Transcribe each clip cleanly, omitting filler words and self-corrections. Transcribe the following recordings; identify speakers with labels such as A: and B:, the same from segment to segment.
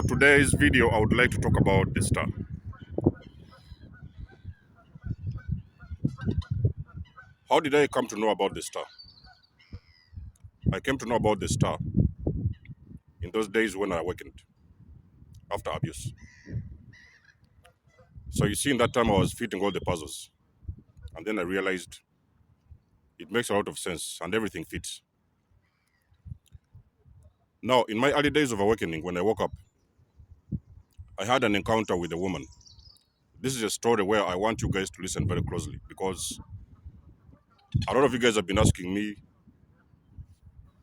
A: Now, today's video, I would like to talk about the star. How did I come to know about the star? I came to know about the star in those days when I awakened after abuse. So you see, in that time, I was fitting all the puzzles. And then I realized it makes a lot of sense and everything fits. Now, in my early days of awakening, when I woke up, I had an encounter with a woman. This is a story where I want you guys to listen very closely because a lot of you guys have been asking me,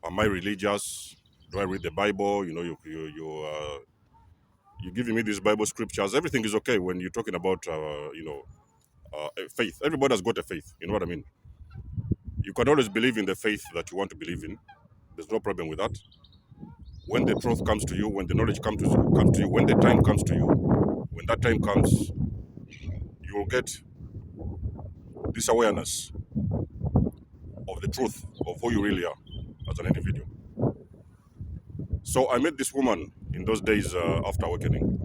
A: am I religious? Do I read the Bible? You're giving me these Bible scriptures. Everything is okay when you're talking about, faith. Everybody has got a faith. You know what I mean? You can always believe in the faith that you want to believe in. There's no problem with that. When the truth comes to you, when the knowledge comes to you, when the time comes to you, when that time comes, you will get this awareness of the truth of who you really are as an individual. So I met this woman in those days after awakening.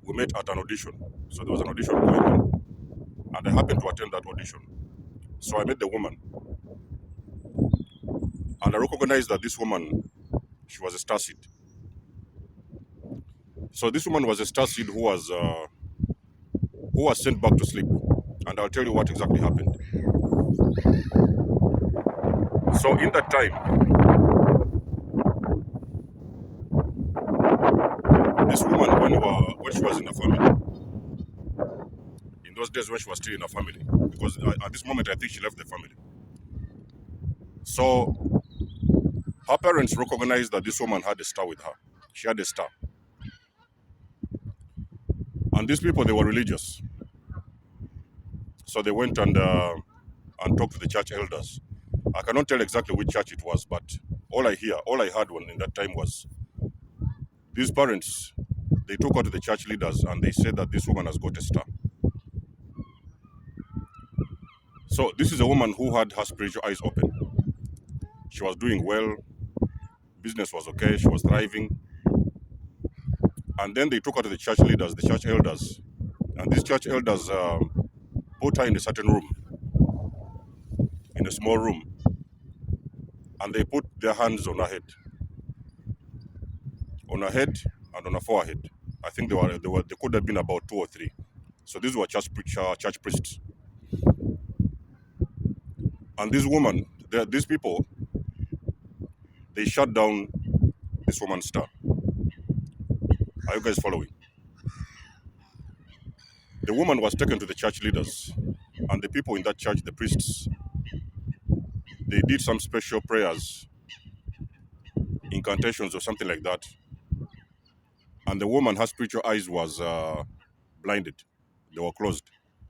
A: We met at an audition. So there was an audition going on, and I happened to attend that audition. So I met the woman, and I recognized that this woman, she was a starseed. So this woman was a starseed who was sent back to sleep, and I'll tell you what exactly happened. So in that time, this woman, when she was in a family, in those days when she was still in a family, because at this moment I think she left the family. So her parents recognized that this woman had a star with her. She had a star, and these people, they were religious. So they went and talked to the church elders. I cannot tell exactly which church it was, but all I heard when in that time was these parents, they took her to the church leaders and they said that this woman has got a star. So this is a woman who had her spiritual eyes open. She was doing well, business was okay, she was thriving. And then they took her to the church leaders, the church elders. And these church elders put her in a certain room, in a small room. And they put their hands on her head and on her forehead. I think they could have been about two or three. So these were church priests. And this woman, these people, they shut down this woman's star. Are you guys following? The woman was taken to the church leaders, and the people in that church, the priests, they did some special prayers, incantations or something like that. And the woman, her spiritual eyes was blinded. They were closed.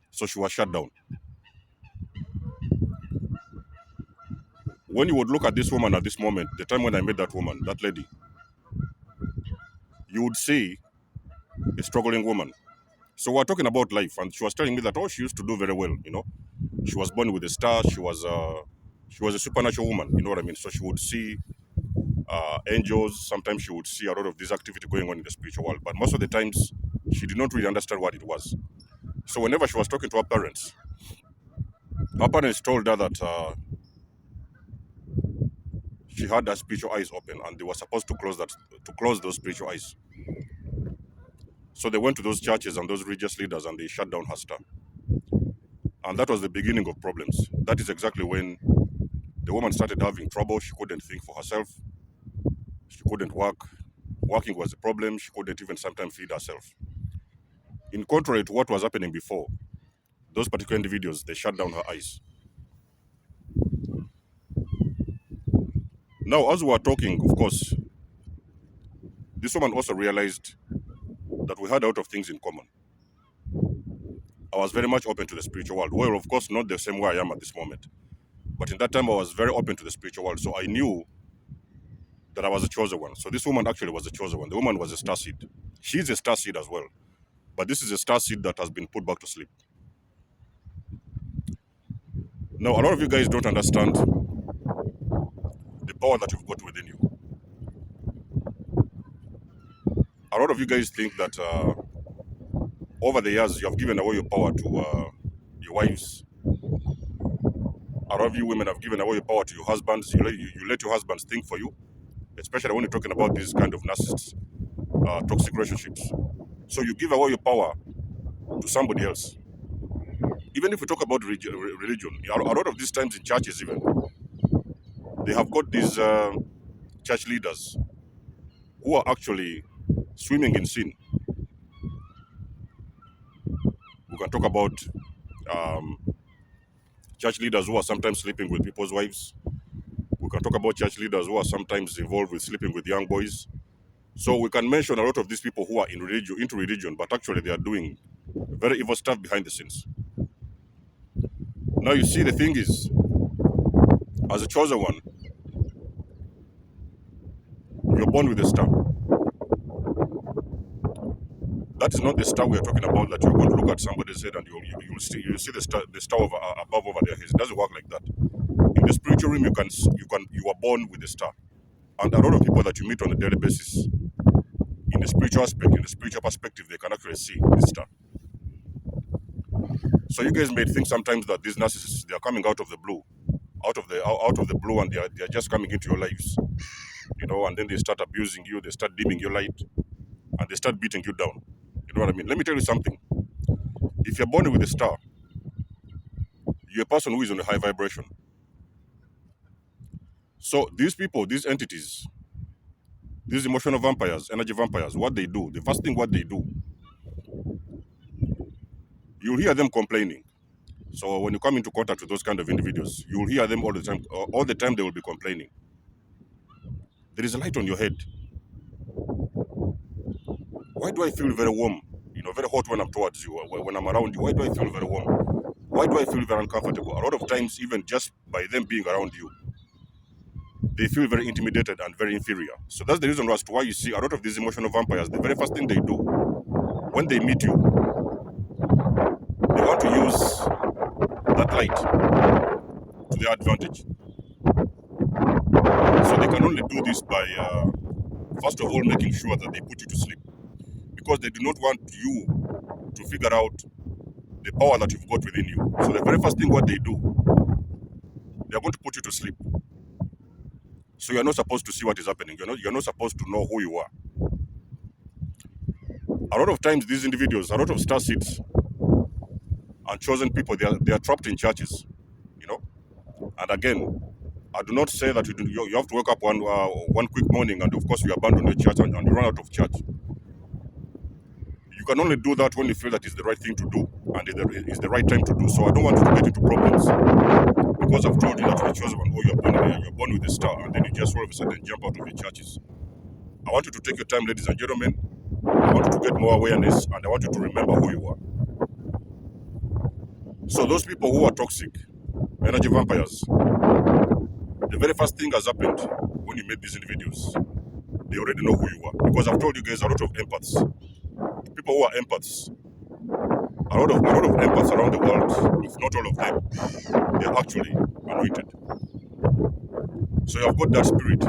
A: So she was shut down. When you would look at this woman at this moment, the time when I met that woman, that lady, you would see a struggling woman. So we're talking about life, and she was telling me that she used to do very well. She was born with a star. She was a supernatural woman. You know what I mean? So she would see angels. Sometimes she would see a lot of this activity going on in the spiritual world, but most of the times she did not really understand what it was. So whenever she was talking to her parents told her that she had her spiritual eyes open, and they were supposed to close those spiritual eyes. So they went to those churches and those religious leaders, and they shut down her star. And that was the beginning of problems. That is exactly when the woman started having trouble. She couldn't think for herself. She couldn't work. Working was a problem. She couldn't even sometimes feed herself. In contrary to what was happening before, those particular individuals, they shut down her eyes. Now, as we were talking, of course, this woman also realized that we had a lot of things in common. I was very much open to the spiritual world. Well, of course, not the same way I am at this moment. But in that time, I was very open to the spiritual world. So I knew that I was a chosen one. So this woman actually was a chosen one. The woman was a starseed. She's a starseed as well. But this is a starseed that has been put back to sleep. Now, a lot of you guys don't understand the power that you've got within you. A lot of you guys think that over the years you have given away your power to your wives. A lot of you women have given away your power to your husbands. You let your husbands think for you, especially when you're talking about these kind of narcissists, toxic relationships. So you give away your power to somebody else. Even if we talk about religion, a lot of these times in churches, even they have got these church leaders who are actually swimming in sin. We can talk about um, church leaders who are sometimes sleeping with people's wives. We can talk about church leaders who are sometimes involved with sleeping with young boys. So we can mention a lot of these people who are into religion, but actually they are doing very evil stuff behind the scenes. Now you see, the thing is, as a chosen one, you're born with a star. That is not the star we are talking about. That you're going to look at somebody's head and you'll see the star above over their heads. It doesn't work like that. In the spiritual realm, you are born with a star, and a lot of people that you meet on a daily basis, in the spiritual aspect, in the spiritual perspective, they can actually see this star. So you guys may think sometimes that these narcissists, they are coming out of the blue, and they are just coming into your lives, and then they start abusing you, they start dimming your light, and they start beating you down. You know what I mean? Let me tell you something. If you're born with a star, you're a person who is on a high vibration. So these people, these entities, these emotional vampires, energy vampires, what they do, the first thing what they do, you'll hear them complaining. So when you come into contact with those kind of individuals, you'll hear them all the time. All the time they will be complaining. There is a light on your head. Why do I feel very warm? Very hot when I'm towards you. When I'm around you, why do I feel very warm? Why do I feel very uncomfortable? A lot of times, even just by them being around you, they feel very intimidated and very inferior. So that's the reason as to why you see a lot of these emotional vampires, the very first thing they do when they meet you, they want to use that light to their advantage. So they can only do this by, first of all, making sure that they put you to sleep. Because they do not want you to figure out the power that you've got within you. So the very first thing what they do, they are going to put you to sleep. So you're not supposed to see what is happening. You're not supposed to know who you are. A lot of times these individuals, a lot of starseeds and chosen people, they are trapped in churches. You know? And again, I do not say that you have to wake up one quick morning and of course you abandon the church and you run out of church. You can only do that when you feel that it's the right thing to do and it's the right time to do so. I don't want you to get into problems because I've told you that you're chosen one, or you're born with a star, and then you just all of a sudden jump out of your churches. I want you to take your time, ladies and gentlemen. I want you to get more awareness and I want you to remember who you are. So those people who are toxic, energy vampires, the very first thing has happened when you meet these individuals. They already know who you are. Because I've told you guys a lot of empaths. People who are empaths, a lot of empaths around the world, if not all of them, they're actually anointed. So you have got that spirit.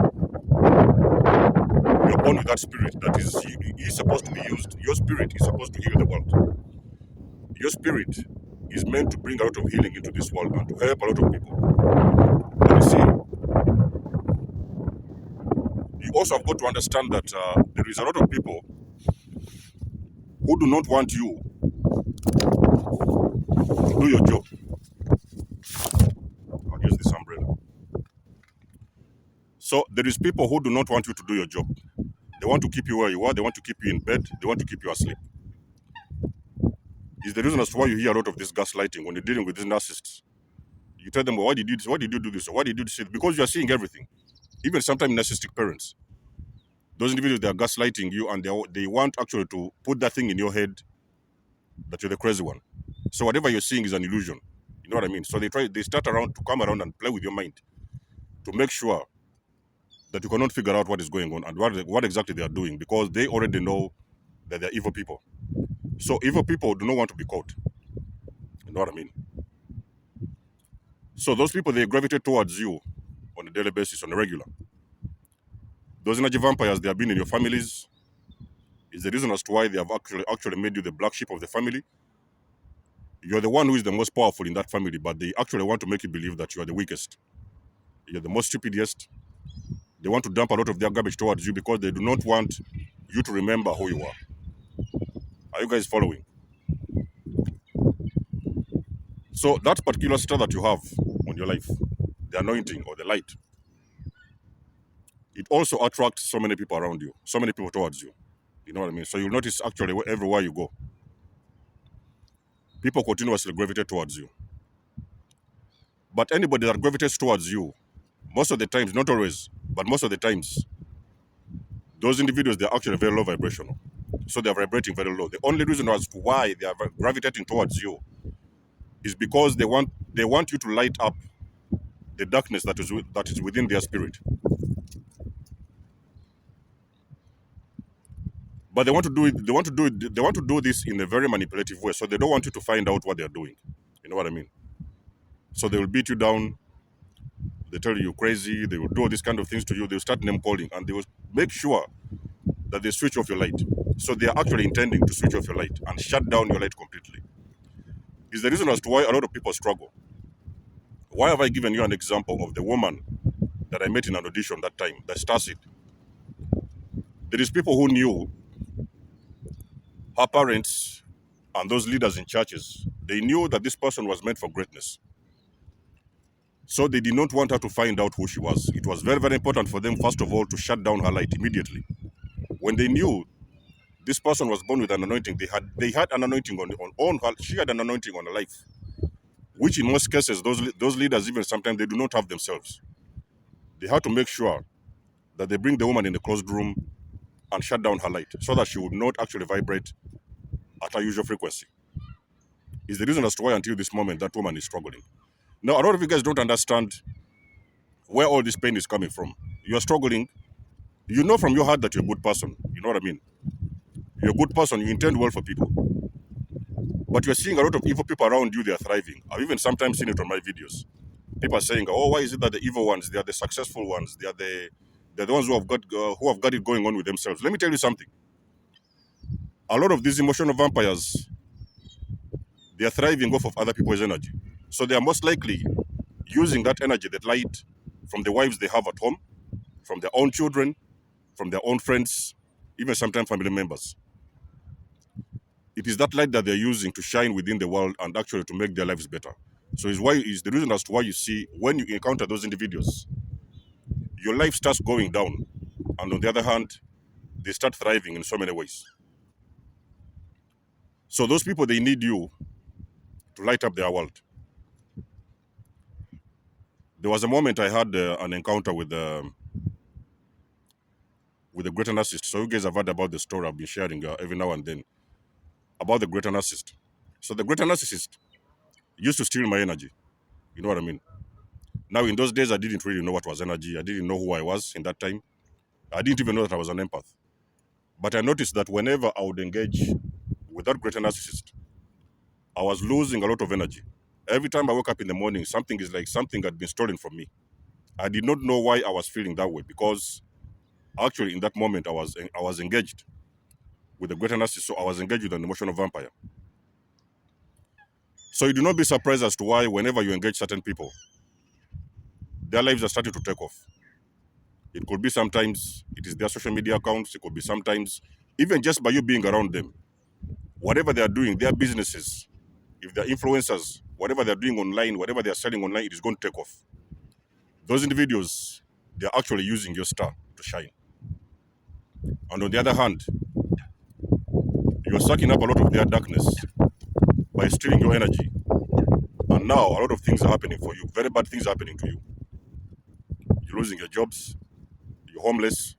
A: You're born with that spirit that is supposed to be used. Your spirit is supposed to heal the world. Your spirit is meant to bring a lot of healing into this world and to help a lot of people. But you see, you also have got to understand that there is a lot of people who do not want you to do your job. I'll use this umbrella. So there is people who do not want you to do your job. They want to keep you where you are. They want to keep you in bed. They want to keep you asleep. It's the reason as to why you hear a lot of this gaslighting when you're dealing with these narcissists. You tell them, well, why did you do this? Why did you do this? Or why did you do this? Because you are seeing everything. Even sometimes narcissistic parents. Those individuals, they are gaslighting you and they want actually to put that thing in your head that you're the crazy one. So whatever you're seeing is an illusion. You know what I mean? So they start around to come around and play with your mind to make sure that you cannot figure out what is going on and what exactly they are doing because they already know that they're evil people. So evil people do not want to be caught. You know what I mean? So those people, they gravitate towards you on a daily basis, on a regular. Those energy vampires, they have been in your families, Is the reason as to why they have actually made you the black sheep of the family. You're the one who is the most powerful in that family, but they actually want to make you believe that you are the weakest. You're the most stupidest. They want to dump a lot of their garbage towards you because they do not want you to remember who you are. Are you guys following? So that particular star that you have on your life, the anointing or the light, it also attracts so many people around you, so many people towards you. You know what I mean? So you'll notice actually everywhere you go, people continuously gravitate towards you. But anybody that gravitates towards you, most of the times, not always, but most of the times, those individuals, they're actually very low vibrational. So they're vibrating very low. The only reason as to why they are gravitating towards you is because they want you to light up the darkness that is within their spirit. But they want to do it, they want to do this in a very manipulative way. So they don't want you to find out what they're doing. You know what I mean? So they will beat you down, they tell you you're crazy, they will do all these kind of things to you, they'll start name calling, and they will make sure that they switch off your light. So they are actually intending to switch off your light and shut down your light completely. Is the reason as to why a lot of people struggle. Why have I given you an example of the woman that I met in an audition that time, the starseed? There is people who knew her parents and those leaders in churches. They knew that this person was meant for greatness. So they did not want her to find out who she was. It was very, very important for them, first of all, to shut down her light immediately. When they knew this person was born with an anointing, they had an anointing on her. She had an anointing on her life, which in most cases, those leaders, even sometimes, they do not have themselves. They had to make sure that they bring the woman in the closed room and shut down her light so that she would not actually vibrate at her usual frequency. Is the reason as to why until this moment that woman is struggling. Now, a lot of you guys don't understand where all this pain is coming from. You're struggling. You know from your heart that you're a good person. You know what I mean? You're a good person. You intend well for people. But you're seeing a lot of evil people around you. They are thriving. I've even sometimes seen it on my videos. People are saying, "Oh, why is it that the evil ones? They are the successful ones. They're the ones who have got it going on with themselves." Let me tell you something. A lot of these emotional vampires, they are thriving off of other people's energy. So they are most likely using that energy, that light, from the wives they have at home, from their own children, from their own friends, even sometimes family members. It is that light that they're using to shine within the world and actually to make their lives better. So is the reason as to why you see when you encounter those individuals, your life starts going down, and on the other hand, they start thriving in so many ways. So those people, they need you to light up their world. There was a moment I had an encounter with a greater narcissist. So you guys have heard about the story I've been sharing every now and then about the greater narcissist. So the greater narcissist used to steal my energy. You know what I mean? Now, in those days, I didn't really know what was energy. I didn't know who I was in that time. I didn't even know that I was an empath. But I noticed that whenever I would engage with that greater narcissist, I was losing a lot of energy. Every time I woke up in the morning, something is like something had been stolen from me. I did not know why I was feeling that way because actually in that moment I was engaged with the greater narcissist, so I was engaged with an emotional vampire. So you do not be surprised as to why whenever you engage certain people, their lives are starting to take off. It could be sometimes it is their social media accounts, it could be sometimes even just by you being around them. Whatever they are doing, their businesses, if they're influencers, whatever they're doing online, whatever they're selling online, it is going to take off. Those individuals, they're actually using your star to shine. And on the other hand, you're sucking up a lot of their darkness by stealing your energy. And now a lot of things are happening for you. Very bad things are happening to you. You're losing your jobs, you're homeless.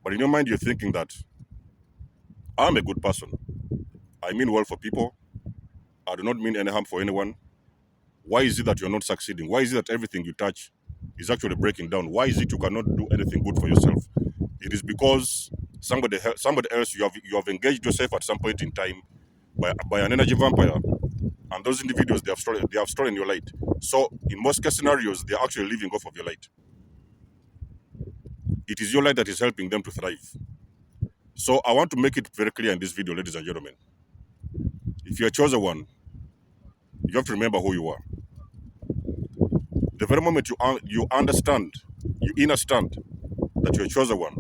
A: But in your mind, you're thinking that I'm a good person. I mean well for people. I do not mean any harm for anyone. Why is it that you're not succeeding? Why is it that everything you touch is actually breaking down? Why is it you cannot do anything good for yourself? It is because somebody else you have engaged yourself at some point in time by an energy vampire, and those individuals they have stolen your light. So in most case scenarios, they're actually living off of your light. It is your light that is helping them to thrive. So I want to make it very clear in this video, ladies and gentlemen. If you're a chosen one, you have to remember who you are. The very moment you understand, you understand that you're a chosen one,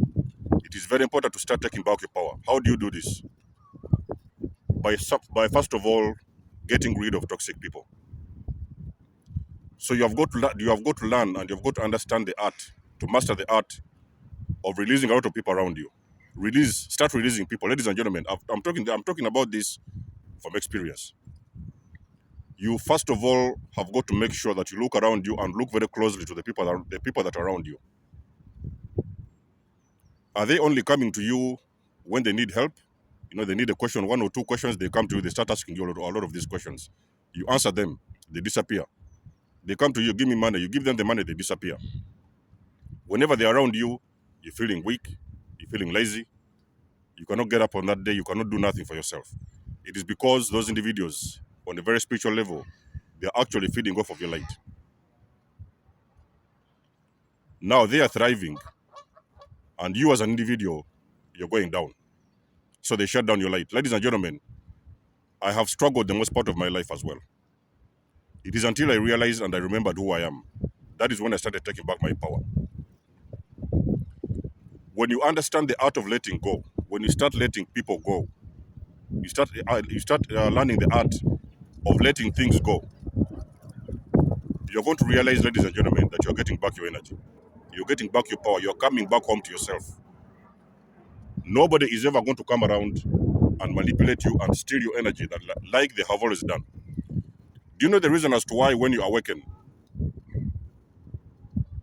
A: it is very important to start taking back your power. How do you do this? By first of all, getting rid of toxic people. So you have got to learn and you've got to understand the art, to master the art of releasing a lot of people around you. Start releasing people, ladies and gentlemen. I'm talking about this from experience. You first of all have got to make sure that you look around you and look very closely to the people that are around you. Are they only coming to you when they need help? You know, they need a question, one or two questions, they come to you, they start asking you a lot of these questions. You answer them, they disappear. They come to you, give me money, you give them the money, they disappear. Whenever they're around you, you're feeling weak, you're feeling lazy, you cannot get up on that day, you cannot do nothing for yourself. It is because those individuals, on a very spiritual level, they're actually feeding off of your light. Now they are thriving, and you as an individual, you're going down. So they shut down your light. Ladies and gentlemen, I have struggled the most part of my life as well. It is until I realized and I remembered who I am. That is when I started taking back my power. When you understand the art of letting go, when you start letting people go, you start learning the art of letting things go. You're going to realize, ladies and gentlemen, that you're getting back your energy. You're getting back your power. You're coming back home to yourself. Nobody is ever going to come around and manipulate you and steal your energy like they have always done. Do you know the reason as to why when you awaken,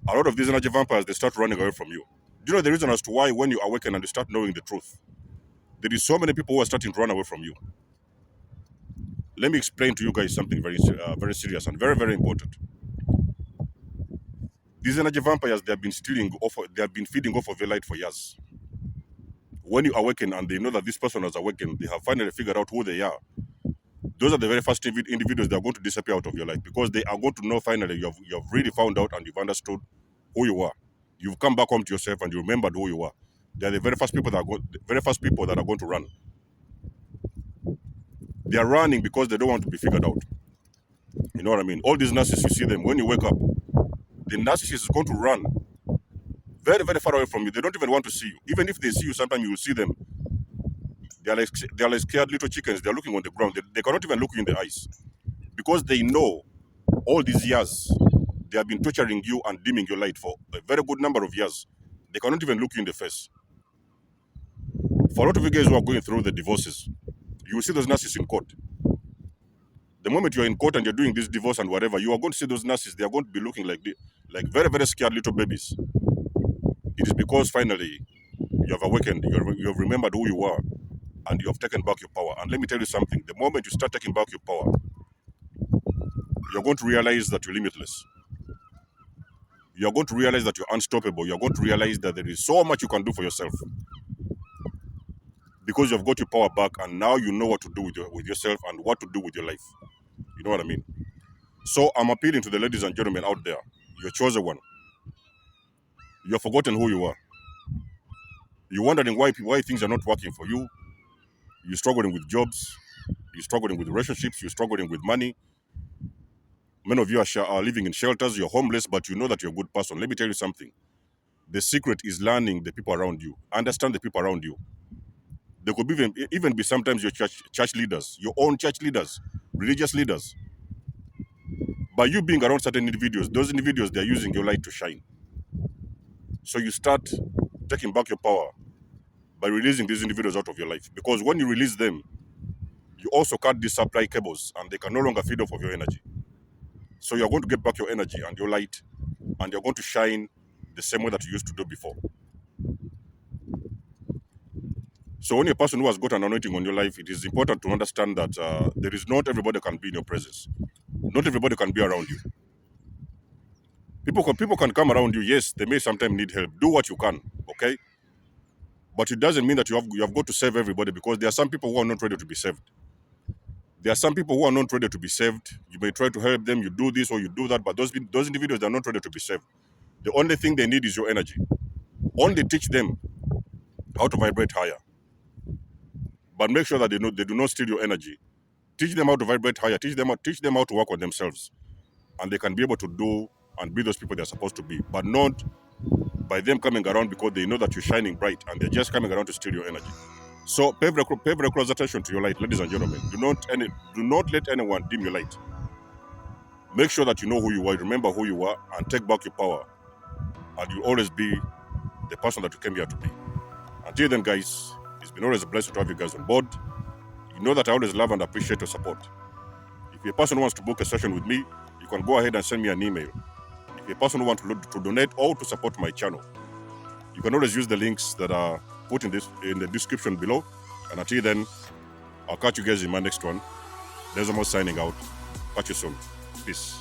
A: a lot of these energy vampires, they start running away from you? Do you know the reason as to why when you awaken and you start knowing the truth, there is so many people who are starting to run away from you? Let me explain to you guys something very serious and very, very important. These energy vampires, they have been feeding off of your light for years. When you awaken and they know that this person has awakened, they have finally figured out who they are. Those are the very first individuals that are going to disappear out of your life, because they are going to know finally you have really found out and you've understood who you are. You've come back home to yourself and you remembered who you are. They are the very first people that are going to run. They are running because they don't want to be figured out. You know what I mean? All these narcissists, you see them when you wake up, the narcissist is going to run very, very far away from you. They don't even want to see you. Even if they see you, sometimes you will see them. They are like scared little chickens. They are looking on the ground. They cannot even look you in the eyes, because they know all these years they have been torturing you and dimming your light for a very good number of years. They cannot even look you in the face. For a lot of you guys who are going through the divorces, you will see those narcissists in court. The moment you're in court and you're doing this divorce and whatever, you are going to see those narcissists. They are going to be looking like very, very scared little babies. It is because finally you have awakened, you have remembered who you are, and you have taken back your power. And let me tell you something, the moment you start taking back your power, you're going to realize that you're limitless. You're going to realize that you're unstoppable. You're going to realize that there is so much you can do for yourself, because you've got your power back, and now you know what to do with yourself and what to do with your life. You know what I mean? So I'm appealing to the ladies and gentlemen out there. You're chosen one. You've forgotten who you are. You're wondering why things are not working for you. You're struggling with jobs. You're struggling with relationships. You're struggling with money. Many of you are living in shelters. You're homeless, but you know that you're a good person. Let me tell you something. The secret is learning the people around you. Understand the people around you. There could even be sometimes your church leaders, your own church leaders, religious leaders. By you being around certain individuals, those individuals, they're using your light to shine. So you start taking back your power by releasing these individuals out of your life. Because when you release them, you also cut these supply cables and they can no longer feed off of your energy. So you're going to get back your energy and your light, and you're going to shine the same way that you used to do before. So when you're a person who has got an anointing on your life, it is important to understand that there is not everybody can be in your presence. Not everybody can be around you. People can come around you. Yes, they may sometimes need help. Do what you can, okay? But it doesn't mean that you have got to save everybody, because there are some people who are not ready to be saved. There are some people who are not ready to be saved. You may try to help them, you do this or you do that, but those individuals are not ready to be saved. The only thing they need is your energy. Only teach them how to vibrate higher. but make sure that they do not steal your energy. Teach them how to vibrate higher. Teach them how to work on themselves, and they can be able to do and be those people they're supposed to be, but not by them coming around because they know that you're shining bright and they're just coming around to steal your energy. So pay very close attention to your light, ladies and gentlemen. Do not let anyone dim your light. Make sure that you know who you are, remember who you are, and take back your power. And you'll always be the person that you came here to be. Until then, guys, it's been always a pleasure to have you guys on board. You know that I always love and appreciate your support. If you're a person who wants to book a session with me, you can go ahead and send me an email. If you're a person who wants to donate or to support my channel, you can always use the links that are put in the description below. And until then, I'll catch you guys in my next one. There's almost signing out. Catch you soon. Peace.